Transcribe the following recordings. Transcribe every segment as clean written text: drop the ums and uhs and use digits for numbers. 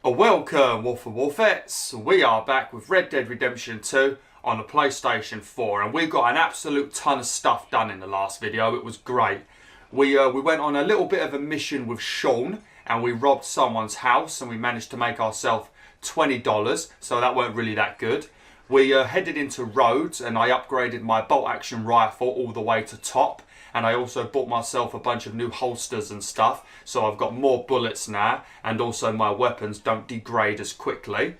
Welcome, Wolf and Wolfettes. We are back with Red Dead Redemption 2 on the PlayStation 4, and we got an absolute ton of stuff done in the last video. It was great. We went on a little bit of a mission with Sean, and we robbed someone's house, and we managed to make ourselves $20, so that weren't really that good. We headed into Rhodes, and I upgraded my bolt-action rifle all the way to top. And I also bought myself a bunch of new holsters and stuff. So I've got more bullets now. And also my weapons don't degrade as quickly.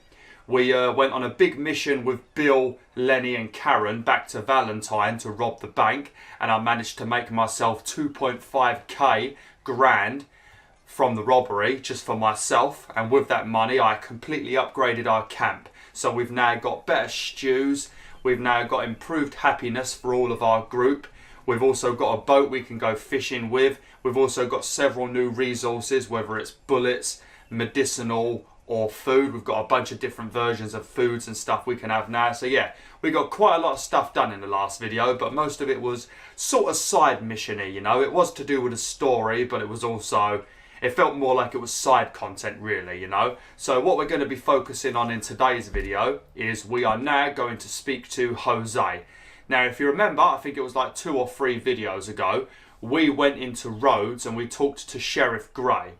We went on a big mission with Bill, Lenny and Karen back to Valentine to rob the bank. And I managed to make myself 2.5k grand from the robbery just for myself. And with that money I completely upgraded our camp. So we've now got better stews. We've now got improved happiness for all of our group. We've also got a boat we can go fishing with. We've also got several new resources, whether it's bullets, medicinal or food. We've got a bunch of different versions of foods and stuff we can have now. So yeah, we got quite a lot of stuff done in the last video, but most of it was sort of side mission-y, you know. It was to do with a story, but it was also, it felt more like it was side content really, you know. So what we're going to be focusing on in today's video is we are now going to speak to Jose. Now, if you remember, I think it was like 2 or 3 videos ago, we went into Rhodes and we talked to Sheriff Grey.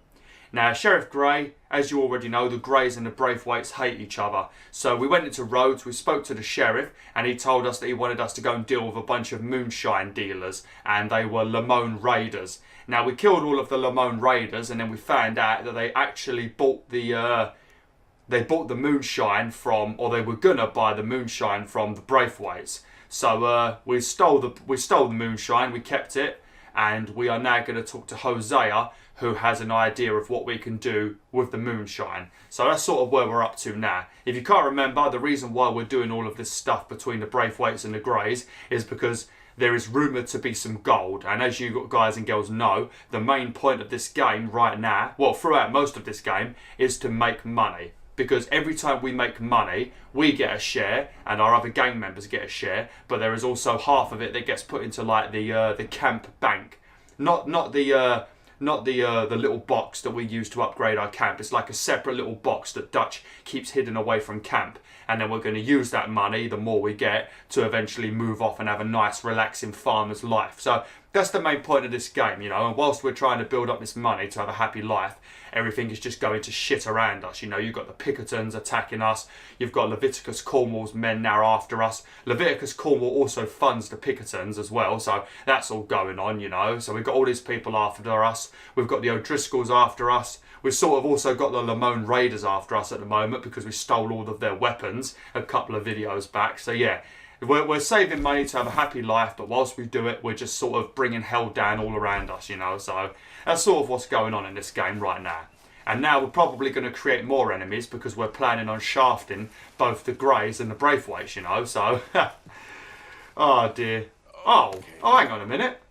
Now, Sheriff Grey, as you already know, the Greys and the Braithwaites hate each other. So we went into Rhodes, we spoke to the Sheriff, and he told us that he wanted us to go and deal with a bunch of Moonshine dealers, and they were Lamone Raiders. Now, we killed all of the Lamone Raiders, and then we found out that they actually bought the Moonshine from, or they were gonna buy the Moonshine from the Braithwaites. So we stole the Moonshine, we kept it, and we are now going to talk to Hosea, who has an idea of what we can do with the Moonshine. So that's sort of where we're up to now. If you can't remember, the reason why we're doing all of this stuff between the Braithwaites and the Greys is because there is rumoured to be some gold. And as you guys and girls know, the main point of this game right now, well, throughout most of this game, is to make money. Because every time we make money, we get a share, and our other gang members get a share. But there is also half of it that gets put into like the camp bank, not the little box that we use to upgrade our camp. It's like a separate little box that Dutch keeps hidden away from camp, and then we're going to use that money, the more we get, to eventually move off and have a nice, relaxing farmer's life. So that's the main point of this game, you know. And whilst we're trying to build up this money to have a happy life, everything is just going to shit around us. You know, you've got the Pinkertons attacking us. You've got Leviticus Cornwall's men now after us. Leviticus Cornwall also funds the Pinkertons as well. So that's all going on, you know. So we've got all these people after us. We've got the O'Driscolls after us. We've sort of also got the Lamone Raiders after us at the moment because we stole all of their weapons a couple of videos back. So yeah, we're saving money to have a happy life, but whilst we do it, we're just sort of bringing hell down all around us, you know. So that's sort of what's going on in this game right now. And now we're probably going to create more enemies because we're planning on shafting both the Greys and the Braithwaites, you know. So, oh dear. Oh, hang on a minute.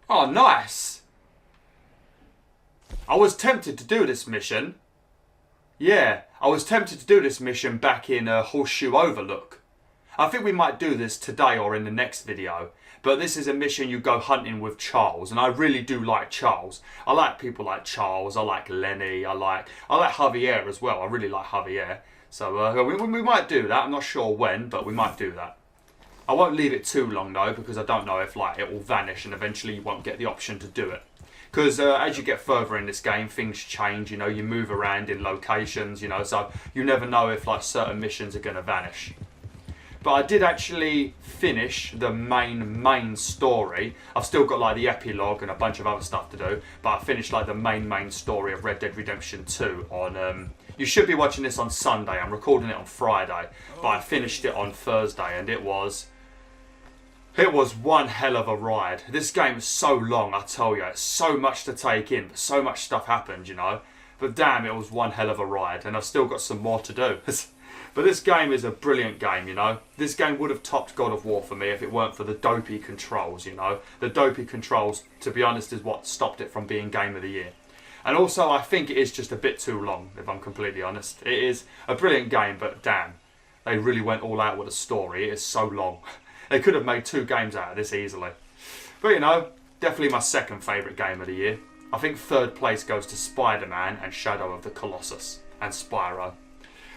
Oh, nice. I was tempted to do this mission. Yeah, I was tempted to do this mission back in Horseshoe Overlook. I think we might do this today or in the next video. But this is a mission you go hunting with Charles, and I really do like Charles. I like people like Charles, I like Lenny, I like Javier as well. I really like Javier. So we might do that. I'm not sure when, but we might do that. I won't leave it too long though, because I don't know if like it will vanish and eventually you won't get the option to do it. Because as you get further in this game, things change, you know, you move around in locations, you know, so you never know if like certain missions are going to vanish. But I did actually finish the main story. I've still got like the epilogue and a bunch of other stuff to do, but I finished like the main story of Red Dead Redemption 2 on, you should be watching this on Sunday, I'm recording it on Friday, but I finished it on Thursday, and it was one hell of a ride. This game is so long, I tell you. It's so much to take in, but so much stuff happened, you know. But damn, it was one hell of a ride, and I've still got some more to do. But this game is a brilliant game, you know. This game would have topped God of War for me if it weren't for the dopey controls, you know. The dopey controls, to be honest, is what stopped it from being Game of the Year. And also, I think it is just a bit too long, if I'm completely honest. It is a brilliant game, but damn, they really went all out with the story. It is so long. They could have made 2 games out of this easily. But, you know, definitely my second favourite game of the year. I think third place goes to Spider-Man and Shadow of the Colossus and Spyro.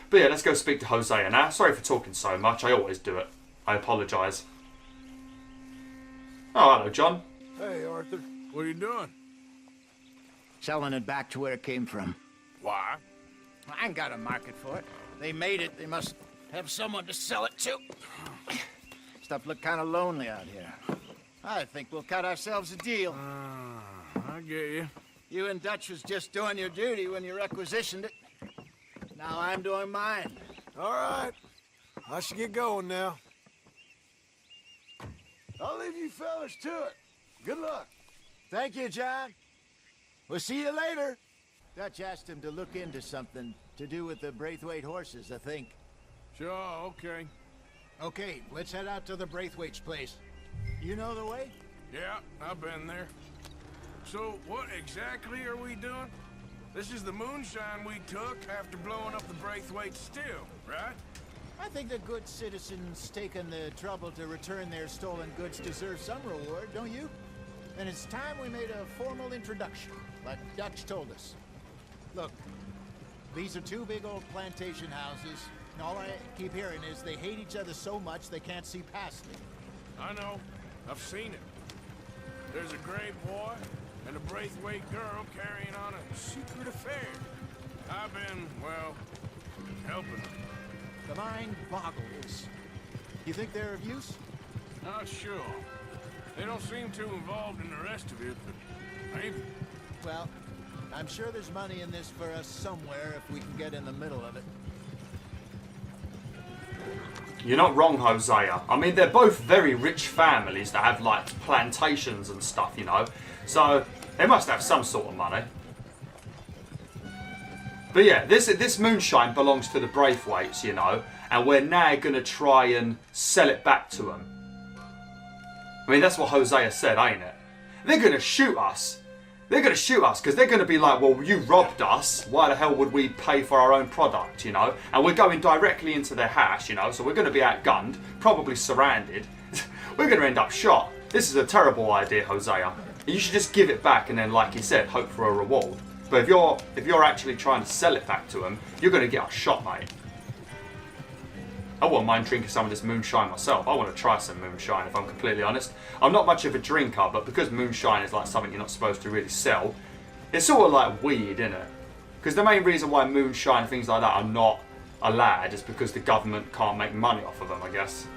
But yeah, let's go speak to Hosea now. Sorry for talking so much. I always do it. I apologise. Oh, hello, John. Hey, Arthur. What are you doing? Selling it back to where it came from. Why? I ain't got a market for it. They made it. They must have someone to sell it to. Stuff look kind of lonely out here. I think we'll cut ourselves a deal. I get you. You and Dutch was just doing your duty when you requisitioned it. Now I'm doing mine. All right. I should get going now. I'll leave you fellas to it. Good luck. Thank you, John. We'll see you later. Dutch asked him to look into something to do with the Braithwaite horses, I think. Sure, okay. Okay, let's head out to the Braithwaite's place. You know the way? Yeah, I've been there. So, what exactly are we doing? This is the moonshine we took after blowing up the Braithwaite still, right? I think the good citizens taking the trouble to return their stolen goods deserve some reward, don't you? And it's time we made a formal introduction, like Dutch told us. Look, these are two big old plantation houses, and all I keep hearing is they hate each other so much they can't see past it. I know. I've seen it. There's a gray boy and a Braithwaite girl carrying on a secret affair. I've been, well, helping them. The mind boggles. You think they're of use? Not sure. They don't seem too involved in the rest of it, but maybe. Well, I'm sure there's money in this for us somewhere if we can get in the middle of it. You're not wrong, Hosea. I mean, they're both very rich families that have, like, plantations and stuff, you know. So, they must have some sort of money. But yeah, this moonshine belongs to the Braithwaites, you know. And we're now going to try and sell it back to them. I mean, that's what Hosea said, ain't it? They're going to shoot us. They're going to shoot us because they're going to be like, well, you robbed us. Why the hell would we pay for our own product, you know? And we're going directly into their house, you know, so we're going to be outgunned, probably surrounded. We're going to end up shot. This is a terrible idea, Hosea. You should just give it back and then, like he said, hope for a reward. But if you're actually trying to sell it back to them, you're going to get us shot, mate. I wouldn't mind drinking some of this moonshine myself. I want to try some moonshine, if I'm completely honest. I'm not much of a drinker, but because moonshine is like something you're not supposed to really sell, it's sort of like weed, isn't it? Because the main reason why moonshine and things like that are not allowed is because the government can't make money off of them, I guess.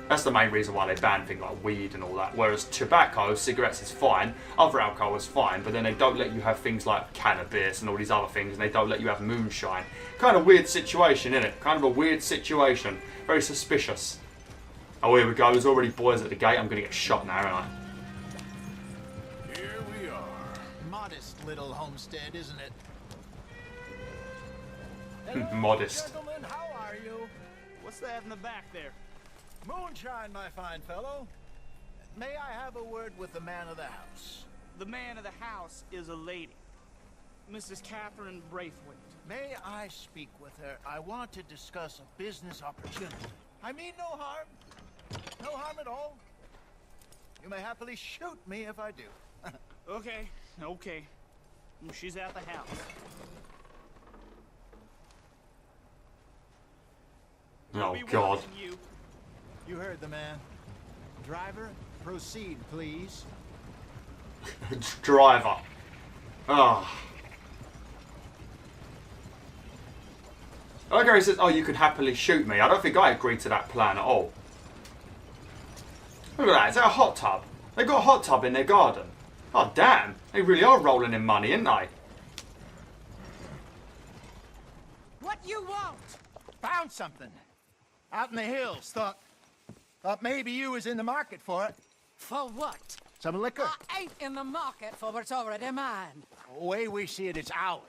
That's the main reason why they ban things like weed and all that. Whereas tobacco, cigarettes is fine, other alcohol is fine, but then they don't let you have things like cannabis and all these other things, and they don't let you have moonshine. Kind of weird situation, isn't it? Kind of a weird situation. Very suspicious. Oh, here we go. There's already boys at the gate. I'm going to get shot now, aren't I? Here we are. Modest little homestead, isn't it? Hello, Modest. Gentlemen, how are you? What's that in the back there? Moonshine, my fine fellow. May I have a word with the man of the house? The man of the house is a lady, Mrs. Catherine Braithwaite. May I speak with her? I want to discuss a business opportunity. I mean no harm. No harm at all. You may happily shoot me if I do. Okay. She's at the house. Oh, Be God. watching you. You heard the man. Driver, proceed, please. Driver. Ah. I like how he says, oh, you could happily shoot me. I don't think I agreed to that plan at all. Look at that. Is that a hot tub? They got a hot tub in their garden. Oh, damn. They really are rolling in money, aren't they? What you want? Found something. Out in the hills. Thought maybe you was in the market for it. For what? Some liquor. I ain't in the market for what's already mine. The way we see it, it's ours.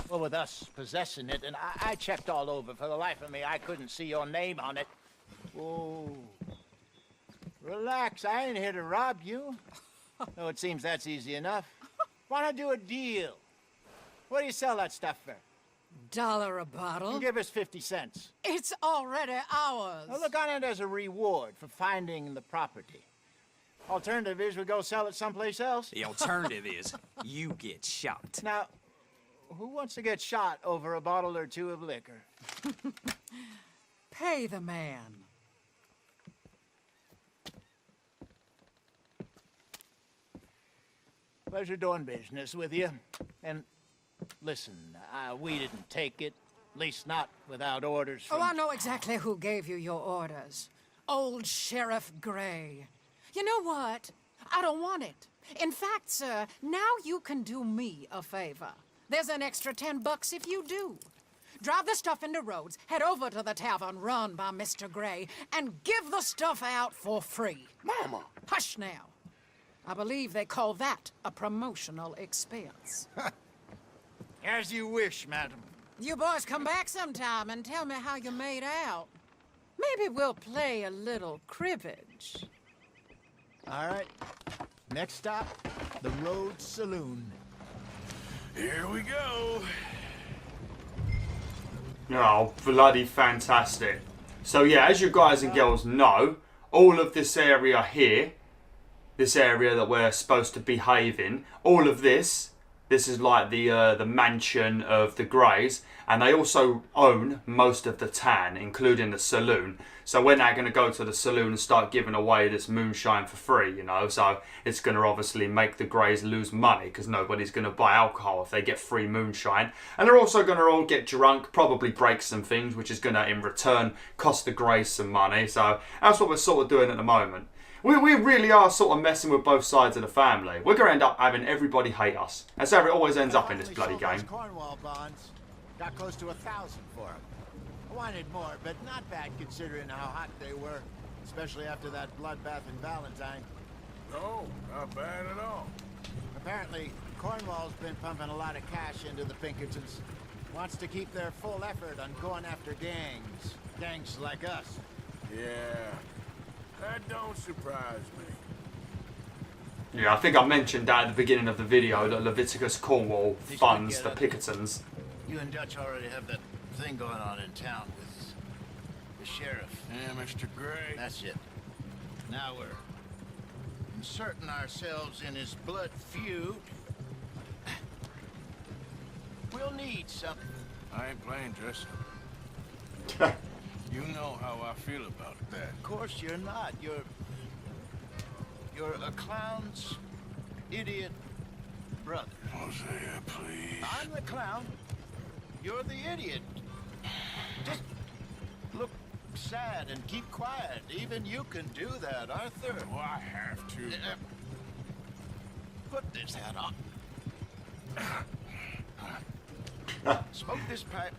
Well, with us possessing it, and I checked all over. For the life of me, I couldn't see your name on it. Oh. Relax, I ain't here to rob you. No, it seems that's easy enough. Wanna do a deal? What do you sell that stuff for? $1 a bottle? Give us 50 cents. It's already ours. Now look on it as a reward for finding the property. Alternative is we go sell it someplace else. The alternative is you get shot. Now, who wants to get shot over a bottle or two of liquor? Pay the man. Pleasure doing business with you. And listen, we didn't take it. At least not without orders from... Oh, I know exactly who gave you your orders. Old Sheriff Gray. You know what? I don't want it. In fact, sir, now you can do me a favor. There's an extra $10 if you do. Drive the stuff into Rhodes, head over to the tavern run by Mr. Gray, and give the stuff out for free. Mama! Hush now. I believe they call that a promotional expense. As you wish, madam. You boys come back sometime and tell me how you made out. Maybe we'll play a little cribbage. All right. Next stop, the Rhodes Saloon. Here we go. Oh, bloody fantastic. So yeah, as you guys and girls know, all of this area here, this area that we're supposed to behave in, all of this is like the mansion of the Greys, and they also own most of the town, including the saloon. So we're now going to go to the saloon and start giving away this moonshine for free, you know. So it's going to obviously make the Greys lose money because nobody's going to buy alcohol if they get free moonshine. And they're also going to all get drunk, probably break some things, which is going to in return cost the Greys some money. So that's what we're sort of doing at the moment. We really are sort of messing with both sides of the family. We're going to end up having everybody hate us. That's how it always ends up in this bloody game. Cornwall bonds. Got close to 1,000 for them. I wanted more, but not bad considering how hot they were. Especially after that bloodbath in Valentine. No, not bad at all. Apparently, Cornwall's been pumping a lot of cash into the Pinkertons. Wants to keep their full effort on going after gangs. Gangs like us. Yeah, that don't surprise me. Yeah, I think I mentioned that at the beginning of the video that Leviticus Cornwall funds the Pinkertons. You and Dutch already have that thing going on in town with the sheriff. Yeah, Mr. Gray. That's it. Now we're inserting ourselves in his blood feud. We'll need something. I ain't playing dress up. You know how I feel about that. Of course you're not. You're a clown's idiot brother. Hosea, please. I'm the clown. You're the idiot. Just look sad and keep quiet. Even you can do that, Arthur. Do I have to? Put this hat on. Smoke this pipe.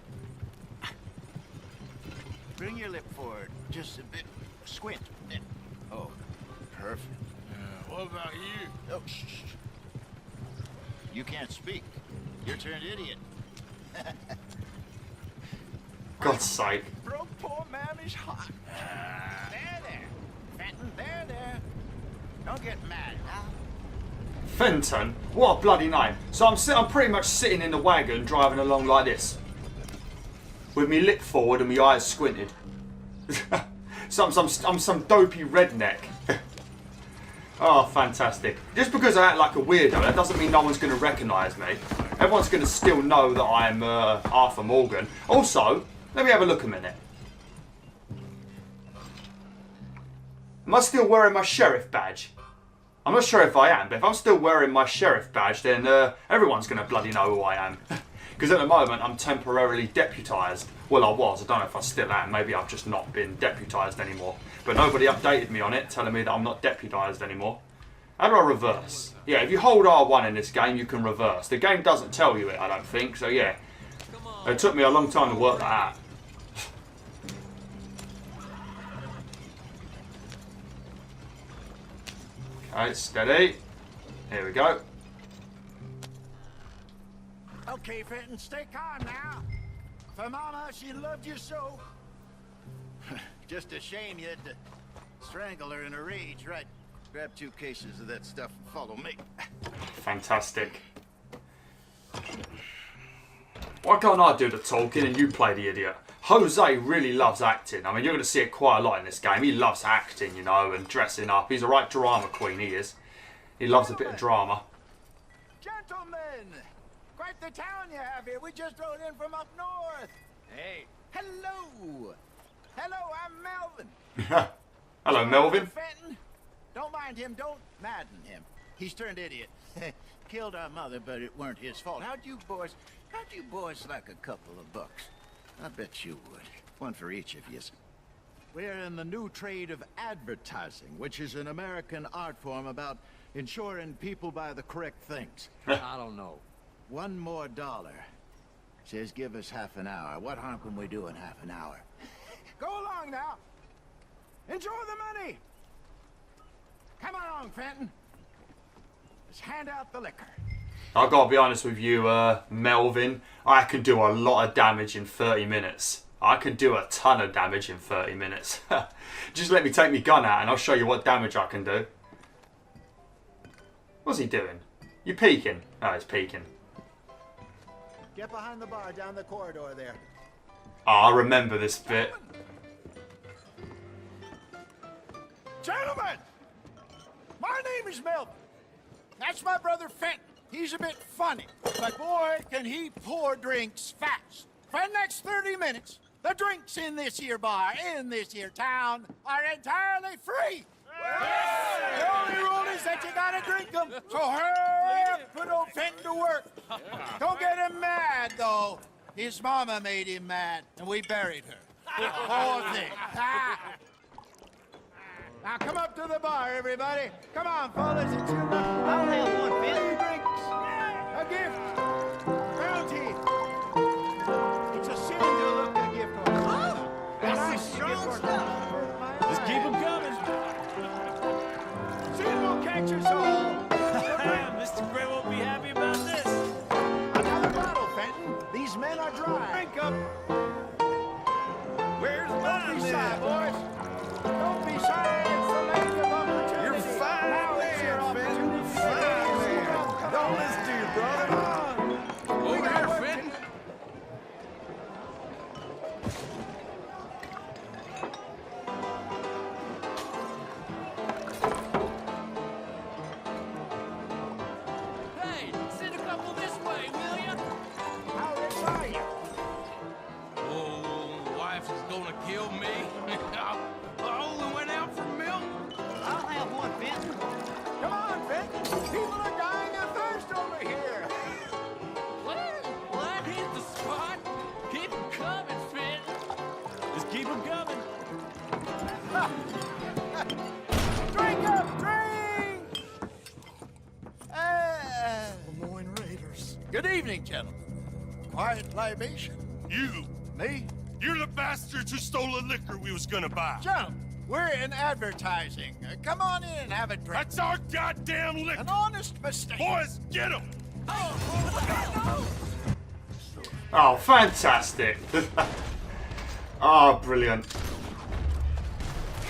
Bring your lip forward. Just a bit. Squint. Oh, perfect. What about you? Oh, shh. You can't speak. You're turned idiot. God's sake. Broke poor mammy's heart. There. Fenton, there. Don't get mad now. Fenton? What a bloody name. So I'm pretty much sitting in the wagon driving along like this. With me lip forward and my eyes squinted. I'm some dopey redneck. Oh, fantastic. Just because I act like a weirdo, that doesn't mean no one's going to recognise me. Everyone's going to still know that I'm Arthur Morgan. Also, let me have a look a minute. Am I still wearing my sheriff badge? I'm not sure if I am, but if I'm still wearing my sheriff badge, then everyone's going to bloody know who I am. Because at the moment, I'm temporarily deputised. Well, I was. I don't know if I still am. Maybe I've just not been deputised anymore. But nobody updated me on it, telling me that I'm not deputised anymore. How do I reverse? Yeah, if you hold R1 in this game, you can reverse. The game doesn't tell you it, I don't think. So, yeah. It took me a long time to work that out. Okay, steady. Here we go. Okay, Fenton, stay calm now. For Mama, she loved you so. Just a shame you had to strangle her in a rage, right? Grab 2 cases of that stuff and follow me. Fantastic. Why can't I do the talking and you play the idiot? Jose really loves acting. I mean, you're going to see it quite a lot in this game. He loves acting, you know, and dressing up. He's a right drama queen, he is. He loves a bit of drama. Gentlemen, quite the town you have here. We just rode in from up north. Hey, hello. Hello, I'm Melvin. Hello, Melvin. Fenton. Don't mind him. Don't madden him. He's turned idiot. Killed our mother, but it weren't his fault. How'd you boys like a couple of bucks? I bet you would. One for each of you. We're in the new trade of advertising, which is an American art form about ensuring people buy the correct things. I don't know. $1 more. Says give us half an hour. What harm can we do in half an hour? Go along now. Enjoy the money. Come along, Fenton. Let's hand out the liquor. I've got to be honest with you, Melvin. I can do a lot of damage in 30 minutes. I can do a ton of damage in 30 minutes. Just let me take my gun out and I'll show you what damage I can do. What's he doing? You peeking? Oh, he's peeking. Get behind the bar down the corridor there. Oh, I remember this bit. Gentlemen, my name is Melvin. That's my brother Fenton. He's a bit funny, but boy, can he pour drinks fast. For the next 30 minutes, the drinks in this here bar, in this here town, are entirely free. The only rule is that you gotta drink them. So hurry up, put old Fenton to work. Don't get him mad, though. His mama made him mad, and we buried her. Poor thing. Now come up to the bar, everybody. Come on, fellas. It's your I'll have one, Fenton. Drinks. A gift. Bounty. It's a sin to look a gift on. Oh, that's strong stuff. Just keep them coming. Sin will catch us all. Mr. Gray won't be happy about this. Another bottle, Fenton. These men are dry. Drink up. Where's mine, then? Boys. Don't be shy. It's the land of opportunity. You're fine, now it's your opportunity. Fine, man. Don't listen to your brother. Over here, Fenton. Hey, send a couple this way, will ya? How rich are you? Oh, wife is gonna kill me. I only went out for milk. I'll have one, Fenton. Come on, Fenton. People are dying of thirst over here. Well, hit the spot. Keep 'em coming, Fenton. Just keep them coming. Drink up, drink! Lemoyne Raiders. Good evening, gentlemen. Quiet libation. You! Me? You're the bastards who stole the liquor we was gonna buy! Gentlemen, we're in advertising. Come on in and have a drink. That's our goddamn liquor! An honest mistake. Boys, get him! Oh, fantastic. Oh, brilliant.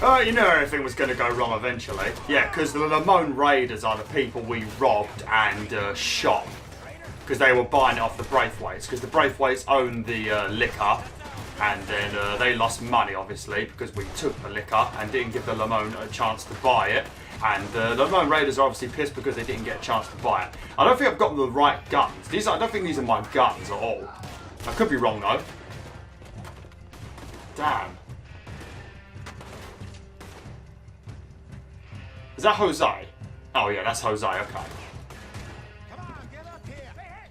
You knew everything was going to go wrong eventually. Yeah, because the Lemoyne Raiders are the people we robbed and shot. Because they were buying it off the Braithwaites. Because the Braithwaites owned the liquor. And then they lost money, obviously, because we took the liquor and didn't give the Lemoyne a chance to buy it. And the Lemoyne Raiders are obviously pissed because they didn't get a chance to buy it. I don't think I've got the right guns. I don't think these are my guns at all. I could be wrong, though. Damn. Is that Jose? Oh yeah, that's Jose, okay. Come on, get up here. Hey,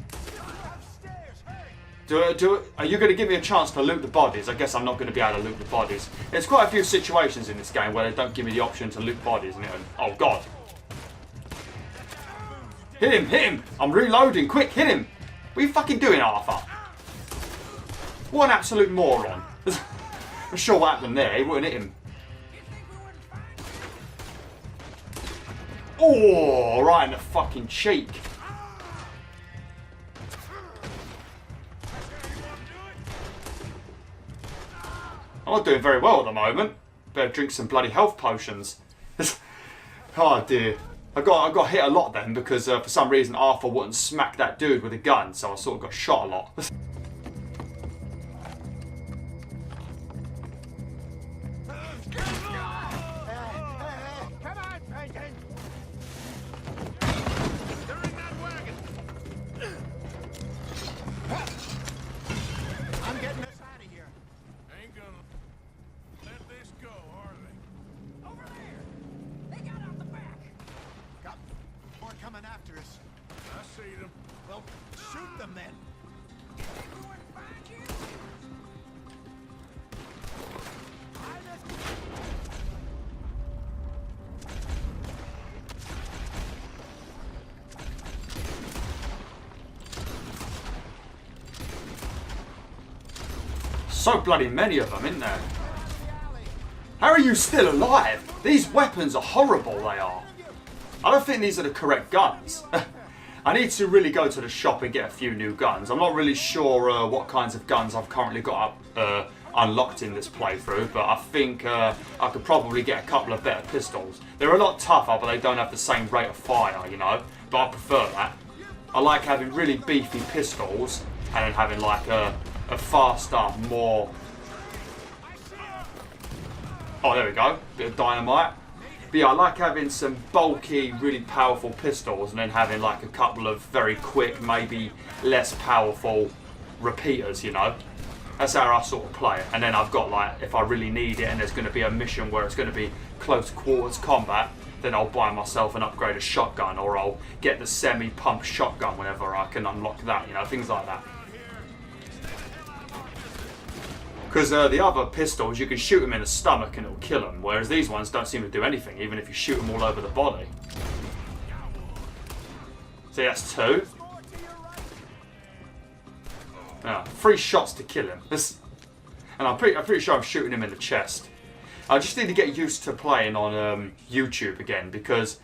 upstairs, hurry. Are you going to give me a chance to loot the bodies? I guess I'm not going to be able to loot the bodies. There's quite a few situations in this game where they don't give me the option to loot bodies. And oh god. Hit him, hit him! I'm reloading, quick, hit him! What are you fucking doing, Arthur? What an absolute moron. I'm sure what happened there, he wouldn't hit him. Oh, right in the fucking cheek. I'm not doing very well at the moment. Better drink some bloody health potions. Oh dear. I got hit a lot then because for some reason Arthur wouldn't smack that dude with a gun, so I sort of got shot a lot. Well, shoot them then. So bloody many of them, isn't there? How are you still alive? These weapons are horrible, they are. I don't think these are the correct guns. I need to really go to the shop and get a few new guns. I'm not really sure what kinds of guns I've currently got unlocked in this playthrough, but I think I could probably get a couple of better pistols. They're a lot tougher, but they don't have the same rate of fire, you know? But I prefer that. I like having really beefy pistols and then having like a faster, more... Oh, there we go. Bit of dynamite. But yeah, I like having some bulky, really powerful pistols and then having like a couple of very quick, maybe less powerful repeaters, you know? That's how I sort of play it. And then I've got like, if I really need it and there's going to be a mission where it's going to be close quarters combat, then I'll buy myself an upgraded shotgun, or I'll get the semi-pump shotgun whenever I can unlock that, you know, things like that. Because the other pistols, you can shoot them in the stomach and it'll kill them, whereas these ones don't seem to do anything, even if you shoot them all over the body. See, that's 2. Yeah, 3 shots to kill him. And I'm pretty sure I'm shooting him in the chest. I just need to get used to playing on YouTube again, because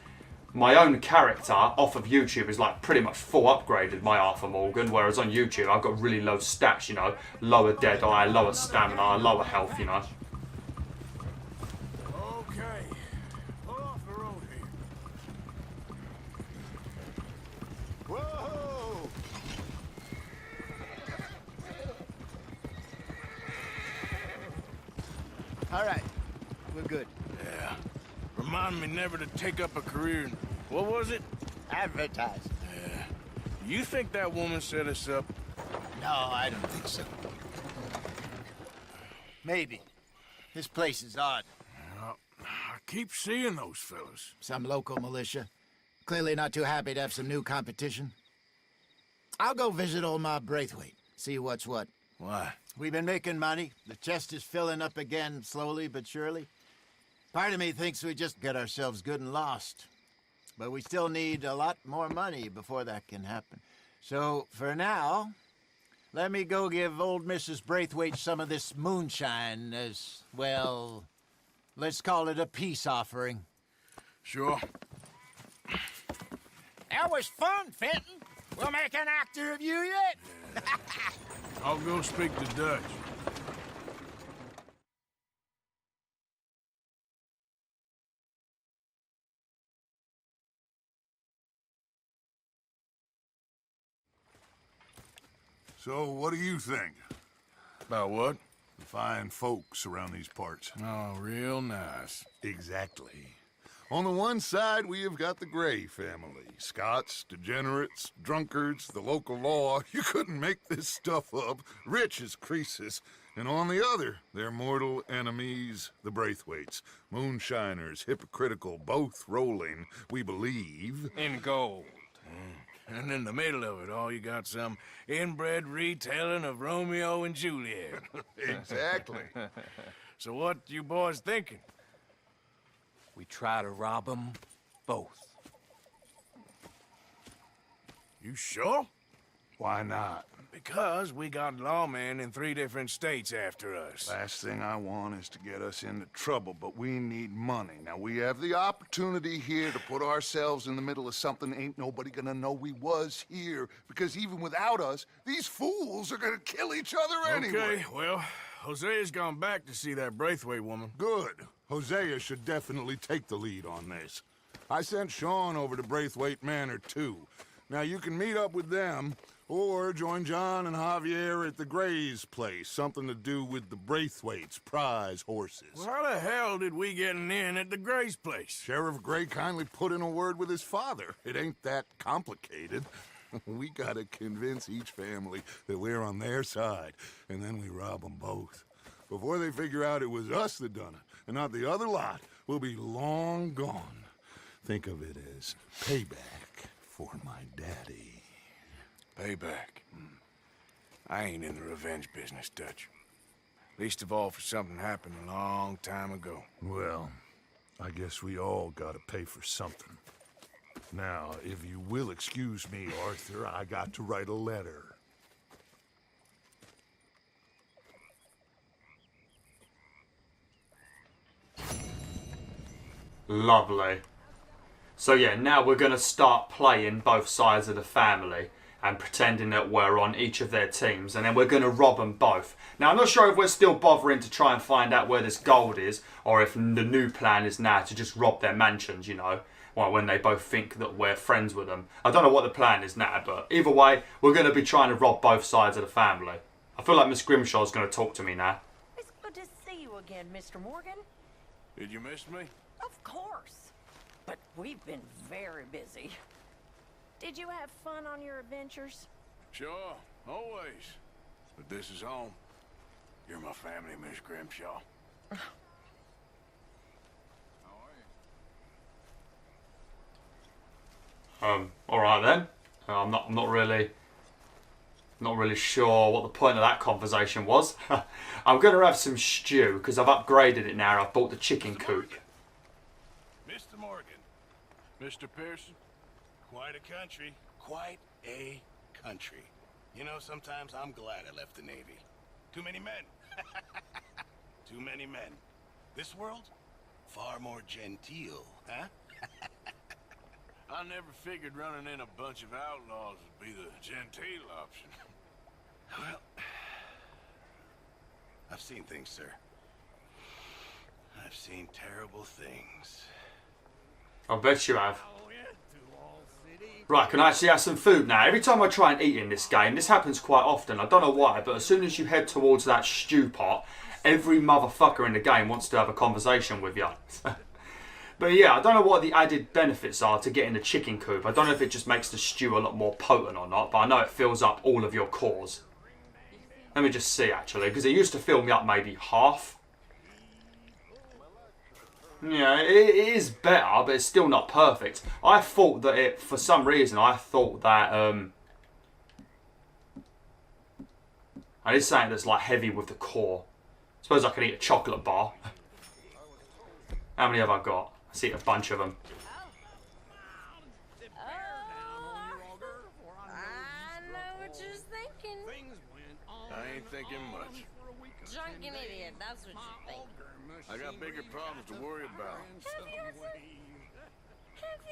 my own character off of YouTube is like pretty much full upgraded, my Arthur Morgan, whereas on YouTube I've got really low stats, you know, lower deadeye, lower stamina, lower health, you know. Okay, pull off the road here. Whoa! All right, we're good. Yeah. Remind me never to take up a career in, what was it? Advertise. Yeah. You think that woman set us up? No, I don't think so. Maybe. This place is odd. Well, I keep seeing those fellas. Some local militia. Clearly not too happy to have some new competition. I'll go visit old Ma Braithwaite, see what's what. Why? We've been making money. The chest is filling up again, slowly but surely. Part of me thinks we just get ourselves good and lost. But we still need a lot more money before that can happen. So, for now, let me go give old Mrs. Braithwaite some of this moonshine as, well, let's call it a peace offering. Sure. That was fun, Fenton. We'll make an actor of you yet. I'll go speak to Dutch. So, what do you think? About what? The fine folks around these parts. Oh, real nice. Exactly. On the one side, we have got the Gray family. Scots, degenerates, drunkards, the local law. You couldn't make this stuff up. Rich as Croesus. And on the other, their mortal enemies, the Braithwaites. Moonshiners, hypocritical, both rolling, we believe. In gold. And in the middle of it all, you got some inbred retelling of Romeo and Juliet. Exactly. So what you boys thinking? We try to rob them both. You sure? Why not? Because we got lawmen in 3 different states after us. Last thing I want is to get us into trouble, but we need money. Now, we have the opportunity here to put ourselves in the middle of something ain't nobody gonna know we was here, because even without us, these fools are gonna kill each other anyway. Okay, well, Hosea's gone back to see that Braithwaite woman. Good. Hosea should definitely take the lead on this. I sent Sean over to Braithwaite Manor, too. Now, you can meet up with them, or join John and Javier at the Gray's place. Something to do with the Braithwaites' prize horses. Well, how the hell did we get in at the Gray's place? Sheriff Gray kindly put in a word with his father. It ain't that complicated. We gotta convince each family that we're on their side, and then we rob them both. Before they figure out it was us that done it, and not the other lot, we'll be long gone. Think of it as payback for my daddy. Payback. I ain't in the revenge business, Dutch. Least of all for something happened a long time ago. Well, I guess we all gotta pay for something. Now, if you will excuse me, Arthur, I got to write a letter. Lovely. So yeah, now we're going to start playing both sides of the family and pretending that we're on each of their teams, and then we're going to rob them both. Now I'm not sure if we're still bothering to try and find out where this gold is, or if the new plan is now to just rob their mansions, you know, well, when they both think that we're friends with them. I don't know what the plan is now, but either way, we're going to be trying to rob both sides of the family. I feel like Miss Grimshaw's going to talk to me now. It's good to see you again, Mr. Morgan. Did you miss me? Of course. But we've been very busy. Did you have fun on your adventures? Sure, always. But this is home. You're my family, Miss Grimshaw. Alright then. I'm not really sure what the point of that conversation was. I'm going to have some stew because I've upgraded it now. I've bought the chicken coop. Mr. Morgan. Mr. Pearson. Quite a country. Quite a country. You know, sometimes I'm glad I left the Navy. Too many men. Too many men. This world? Far more genteel, huh? I never figured running in a bunch of outlaws would be the genteel option. Well, I've seen things, sir. I've seen terrible things. I bet you have. Right, can I actually have some food now? Every time I try and eat in this game, this happens quite often. I don't know why, but as soon as you head towards that stew pot, every motherfucker in the game wants to have a conversation with you. But yeah, I don't know what the added benefits are to getting the chicken coop. I don't know if it just makes the stew a lot more potent or not, but I know it fills up all of your cores. Let me just see, actually, because it used to fill me up maybe half. Yeah, it is better, but it's still not perfect. I thought that it, for some reason, I thought that, I did something that's like heavy with the core. Suppose I could eat a chocolate bar. How many have I got? I see a bunch of them. I know what you're thinking. I ain't thinking much. Drunken idiot, that's what you think. I got bigger problems to worry about. Have you?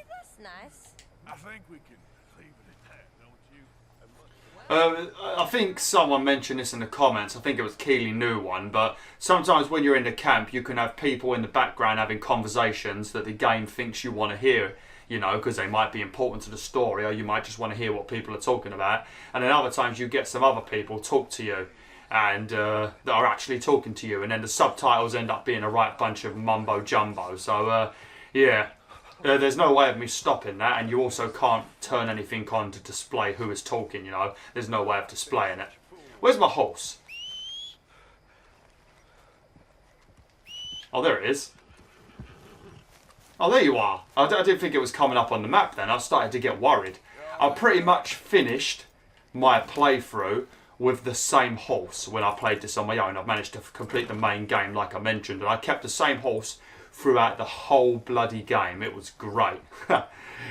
That's nice. I think we can leave it at that, don't you? I think someone mentioned this in the comments. I think it was Keely knew one, but sometimes when you're in the camp, you can have people in the background having conversations that the game thinks you want to hear, you know, because they might be important to the story, or you might just want to hear what people are talking about. And then other times you get some other people talk to you and that are actually talking to you, and then the subtitles end up being a right bunch of mumbo jumbo. So yeah, there's no way of me stopping that, and you also can't turn anything on to display who is talking, you know. There's no way of displaying it. Where's my horse? Oh, there it is. Oh, there you are. I didn't think it was coming up on the map then. I started to get worried. I pretty much finished my playthrough with the same horse when I played this on my own. I've managed to complete the main game like I mentioned, and I kept the same horse throughout the whole bloody game. It was great.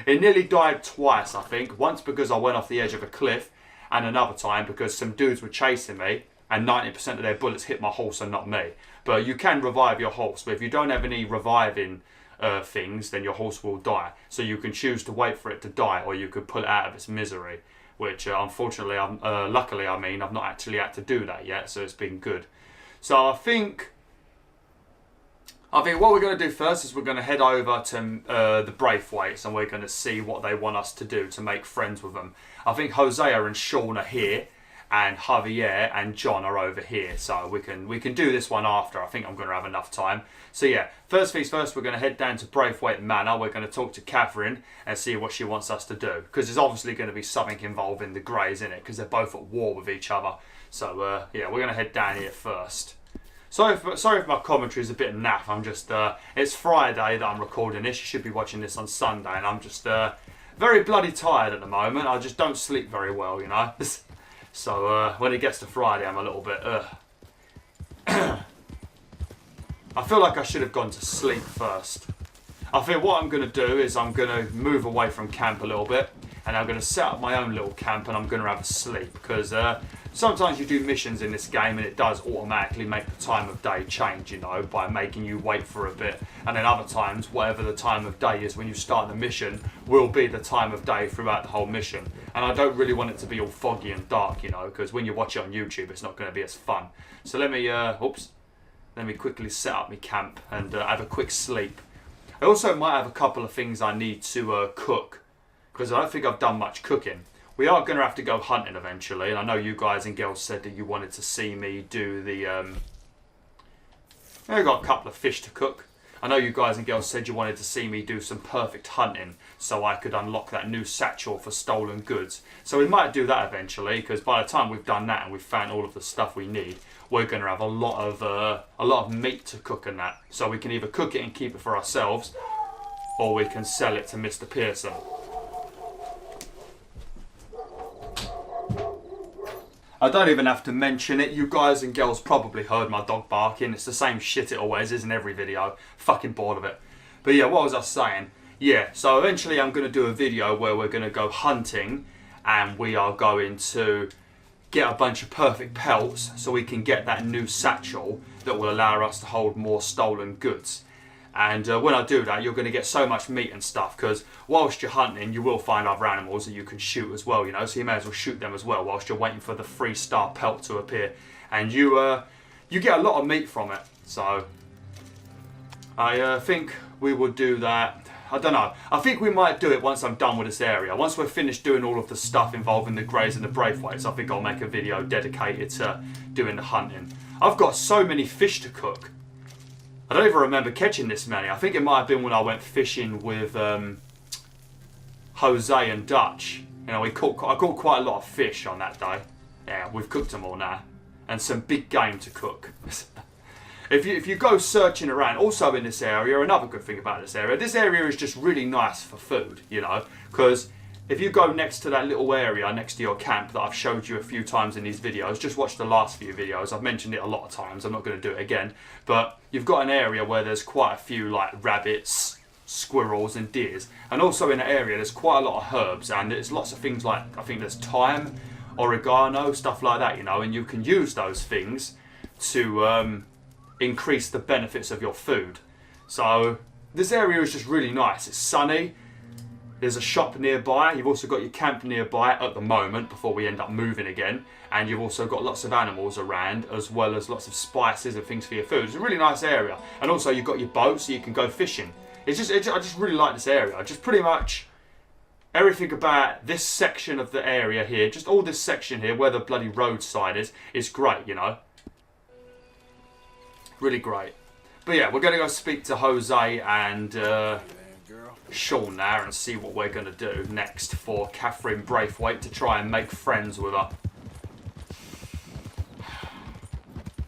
It nearly died twice, I think. Once because I went off the edge of a cliff, and another time because some dudes were chasing me and 90% of their bullets hit my horse and not me. But you can revive your horse, but if you don't have any reviving things, then your horse will die. So you can choose to wait for it to die, or you could pull it out of its misery, which unfortunately, luckily, I've not actually had to do that yet, so it's been good. So I think what we're going to do first is we're going to head over to the Braithwaites, and we're going to see what they want us to do to make friends with them. I think Hosea and Sean are here, and Javier and John are over here, so we can do this one after. I think I'm going to have enough time. So yeah, first things first, we're going to head down to Braithwaite Manor. We're going to talk to Catherine and see what she wants us to do, because there's obviously going to be something involving the Greys in it, because they're both at war with each other. So yeah, we're going to head down here first. Sorry if my commentary is a bit naff. I'm just it's Friday that I'm recording this. You should be watching this on Sunday, and I'm just very bloody tired at the moment. I just don't sleep very well, you know. So when it gets to Friday, I'm a little bit. I feel like I should have gone to sleep first. I think what I'm going to do is I'm going to move away from camp a little bit, and I'm going to set up my own little camp, and I'm going to have a sleep, because sometimes you do missions in this game and it does automatically make the time of day change, you know, by making you wait for a bit, and then other times whatever the time of day is when you start the mission will be the time of day throughout the whole mission. And I don't really want it to be all foggy and dark, you know, because when you watch it on YouTube it's not going to be as fun. So let me quickly set up my camp and have a quick sleep. I also might have a couple of things I need to cook, because I don't think I've done much cooking. We are going to have to go hunting eventually, and I know you guys and girls said that you wanted to see me do the... I've got a couple of fish to cook. I know you guys and girls said you wanted to see me do some perfect hunting so I could unlock that new satchel for stolen goods. So we might do that eventually, because by the time we've done that and we've found all of the stuff we need, we're going to have a lot of meat to cook and that. So we can either cook it and keep it for ourselves, or we can sell it to Mr. Pearson. I don't even have to mention it. You guys and girls probably heard my dog barking. It's the same shit it always is in every video. Fucking bored of it. But yeah, what was I saying? Yeah, so eventually I'm going to do a video where we're going to go hunting, and we are going to get a bunch of perfect pelts so we can get that new satchel that will allow us to hold more stolen goods. And when I do that, you're going to get so much meat and stuff, because whilst you're hunting, you will find other animals that you can shoot as well, you know, so you may as well shoot them as well whilst you're waiting for the 3-star pelt to appear. And you get a lot of meat from it. So I think we will do that. I don't know. I think we might do it once I'm done with this area. Once we're finished doing all of the stuff involving the Greys and the Braithwaites, I think I'll make a video dedicated to doing the hunting. I've got so many fish to cook. I don't even remember catching this many. I think it might have been when I went fishing with Jose and Dutch. You know, I caught quite a lot of fish on that day. Yeah, we've cooked them all now. And some big game to cook. If you go searching around, also in this area, another good thing about this area is just really nice for food, you know, because if you go next to that little area next to your camp that I've showed you a few times in these videos, just watch the last few videos, I've mentioned it a lot of times, I'm not going to do it again, but you've got an area where there's quite a few like rabbits, squirrels and deers, and also in that area there's quite a lot of herbs, and there's lots of things like, I think there's thyme, oregano, stuff like that, you know, and you can use those things to increase the benefits of your food. So this area is just really nice. It's sunny. There's a shop nearby. You've also got your camp nearby at the moment before we end up moving again. And you've also got lots of animals around, as well as lots of spices and things for your food. It's a really nice area. And also you've got your boat so you can go fishing. I just really like this area. Just pretty much everything about this section of the area here, just all this section here where the bloody road side is great, you know. Really great. But yeah, we're going to go speak to Jose and Sean now and see what we're going to do next for Catherine Braithwaite to try and make friends with her.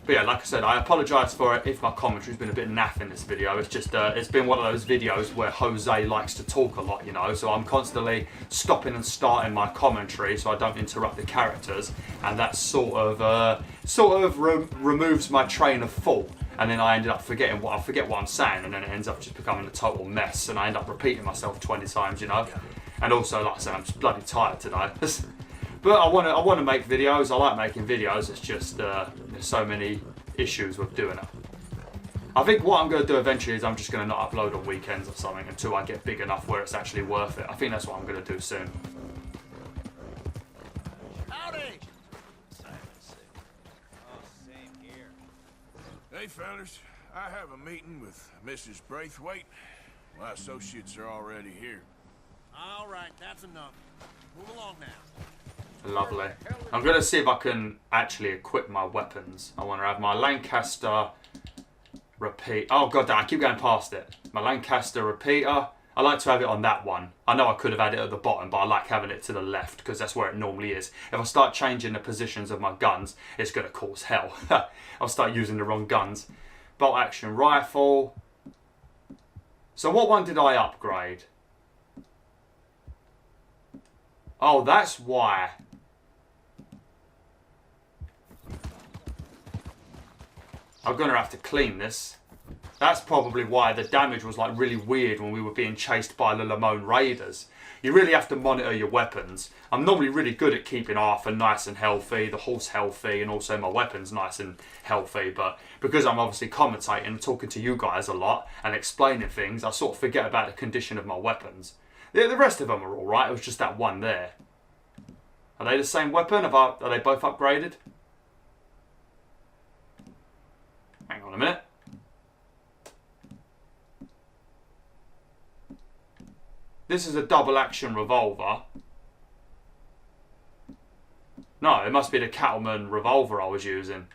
But yeah, like I said, I apologise for it if my commentary's been a bit naff in this video. It's just, it's been one of those videos where Jose likes to talk a lot, you know, so I'm constantly stopping and starting my commentary so I don't interrupt the characters, and that sort of removes my train of thought. And then I ended up forgetting what I'm saying, and then it ends up just becoming a total mess, and I end up repeating myself 20 times, you know. And also, like I said, I'm just bloody tired today. But I want to make videos. I like making videos. It's just there's so many issues with doing it. I think what I'm going to do eventually is I'm just going to not upload on weekends or something until I get big enough where it's actually worth it. I think that's what I'm going to do soon. Howdy! Hey, fellas. I have a meeting with Mrs. Braithwaite. My associates are already here. All right, that's enough. Move along now. Lovely. I'm going to see if I can actually equip my weapons. I want to have my Lancaster repeat. Oh, god damn, I keep going past it. My Lancaster repeater. I like to have it on that one. I know I could have had it at the bottom, but I like having it to the left because that's where it normally is. If I start changing the positions of my guns, it's going to cause hell. I'll start using the wrong guns. Bolt action rifle. So what one did I upgrade? Oh, that's why. I'm gonna have to clean this. That's probably why the damage was like really weird when we were being chased by the Lamone Raiders. You really have to monitor your weapons. I'm normally really good at keeping Arthur nice and healthy, the horse healthy, and also my weapons nice and healthy. But because I'm obviously commentating and talking to you guys a lot and explaining things, I sort of forget about the condition of my weapons. The rest of them are alright, it was just that one there. Are they the same weapon? Are they both upgraded? Hang on a minute. This is a double action revolver. No, it must be the Cattleman revolver I was using.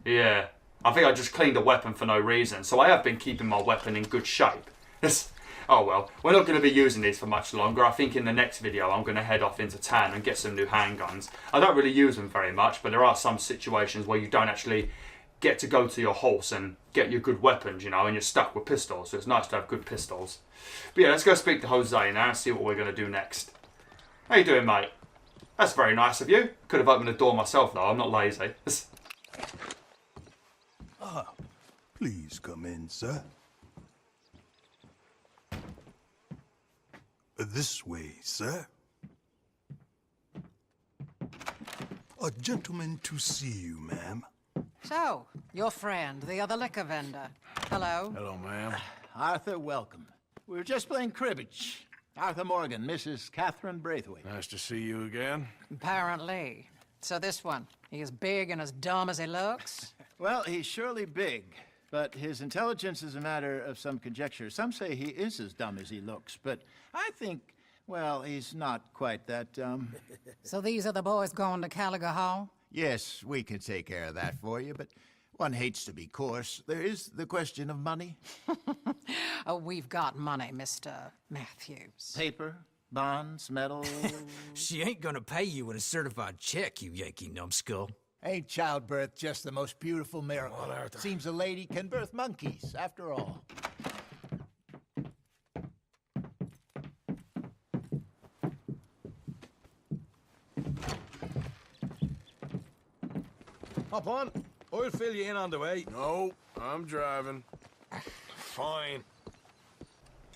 Yeah, I think I just cleaned a weapon for no reason. So I have been keeping my weapon in good shape. Oh well, we're not going to be using these for much longer. I think in the next video I'm going to head off into town and get some new handguns. I don't really use them very much, but there are some situations where you don't actually get to go to your horse and get your good weapons, you know, and you're stuck with pistols, so it's nice to have good pistols. But yeah, let's go speak to Jose now and see what we're going to do next. How you doing, mate? That's very nice of you. Could have opened the door myself, though. I'm not lazy. Please come in, sir. This way, sir. A gentleman to see you, ma'am. So, your friend, the other liquor vendor. Hello. Hello, ma'am. Arthur, welcome. We were just playing cribbage. Arthur Morgan, Mrs. Catherine Braithwaite. Nice to see you again. Apparently. So this one, he is big and as dumb as he looks? Well, he's surely big, but his intelligence is a matter of some conjecture. Some say he is as dumb as he looks, but I think, well, he's not quite that dumb. So these are the boys going to Caliga Hall? Yes, we can take care of that for you, but one hates to be coarse. There is the question of money. Oh, we've got money, Mr. Matthews. Paper, bonds, metal. She ain't gonna pay you with a certified check, you Yankee numbskull. Ain't childbirth just the most beautiful miracle? Well, Arthur. Seems a lady can birth monkeys, after all. Hop on. I'll fill you in on the way. No, I'm driving. Fine.